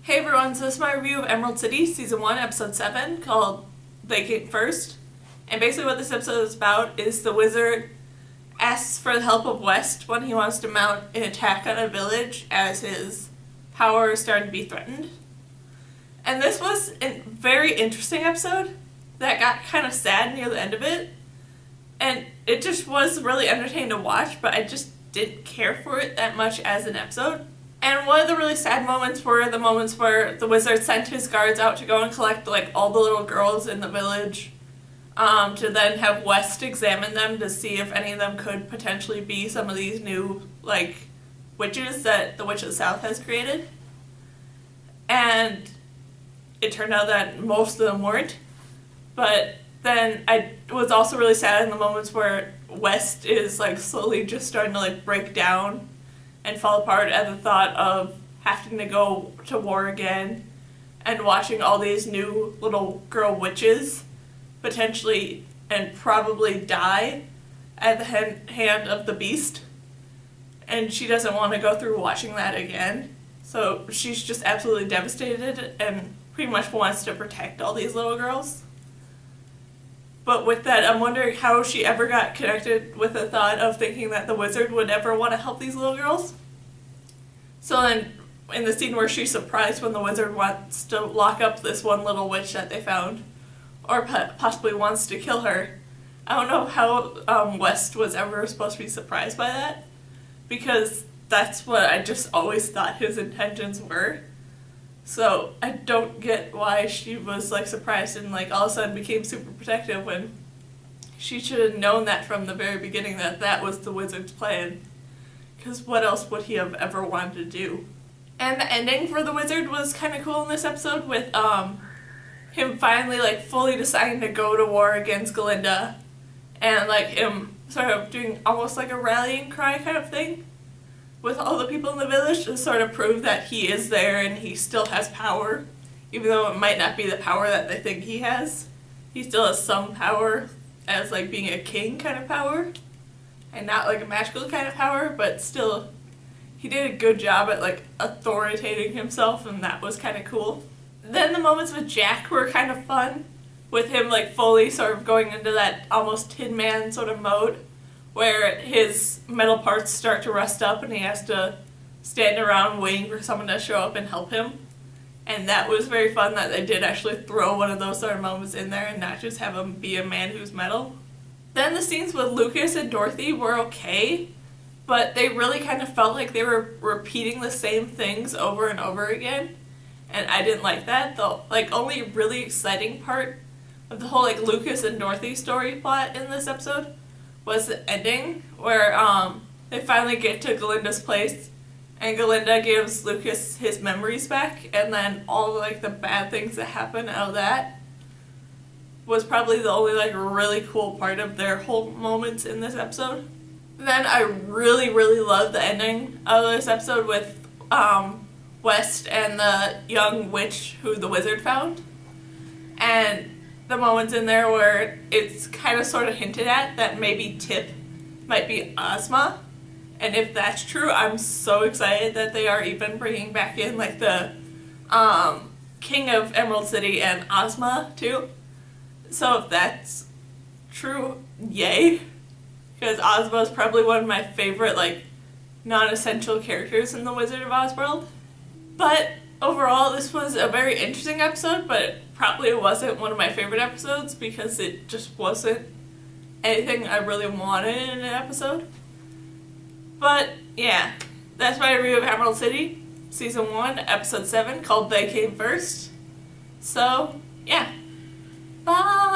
Hey everyone, so this is my review of Emerald City Season 1, Episode 7, called They Came First. And basically what this episode is about is the wizard asks for the help of West when he wants to mount an attack on a village as his power is starting to be threatened. And this was a very interesting episode that got kind of sad near the end of it. And it just was really entertaining to watch, but I just didn't care for it that much as an episode. And one of the really sad moments were the moments where the wizard sent his guards out to go and collect all the little girls in the village, to then have West examine them to see if any of them could potentially be some of these new witches that the Witch of the South has created. And it turned out that most of them weren't. But then I was also really sad in the moments where West is slowly just starting to break down and fall apart at the thought of having to go to war again and watching all these new little girl witches potentially and probably die at the hand of the beast. And she doesn't want to go through watching that again. So she's just absolutely devastated and pretty much wants to protect all these little girls. But with that, I'm wondering how she ever got connected with the thought of thinking that the wizard would ever want to help these little girls. So then, in the scene where she's surprised when the wizard wants to lock up this one little witch that they found, or possibly wants to kill her, I don't know how West was ever supposed to be surprised by that, because that's what I just always thought his intentions were. So I don't get why she was surprised and all of a sudden became super protective when she should have known that from the very beginning that that was the wizard's plan. Because what else would he have ever wanted to do? And the ending for the wizard was kind of cool in this episode with him finally fully deciding to go to war against Galinda and him sort of doing almost a rallying cry kind of thing with all the people in the village to sort of prove that he is there and he still has power. Even though it might not be the power that they think he has, he still has some power as being a king kind of power. And not a magical kind of power, but still, he did a good job at authoritating himself, and that was kind of cool. Then the moments with Jack were kind of fun, with him fully sort of going into that almost Tin Man sort of mode, where his metal parts start to rust up and he has to stand around waiting for someone to show up and help him. And that was very fun that they did actually throw one of those sort of moments in there and not just have him be a man who's metal. Then the scenes with Lucas and Dorothy were okay, but they really kind of felt like they were repeating the same things over and over again. And I didn't like that. The only really exciting part of the whole Lucas and Dorothy story plot in this episode was the ending, where they finally get to Galinda's place, and Galinda gives Lucas his memories back, and then all the bad things that happen out of that was probably the only really cool part of their whole moments in this episode. Then I really, really loved the ending of this episode with West and the young witch who the wizard found. And the moments in there where it's kind of sort of hinted at that maybe Tip might be Ozma. And if that's true, I'm so excited that they are even bringing back in the King of Emerald City and Ozma too. So if that's true, yay. Because Ozma is probably one of my favorite non-essential characters in the Wizard of Oz world. But overall, this was a very interesting episode, but it probably wasn't one of my favorite episodes because it just wasn't anything I really wanted in an episode. But yeah, that's my review of Emerald City, Season 1, Episode 7, called They Came First. So, yeah. Bye!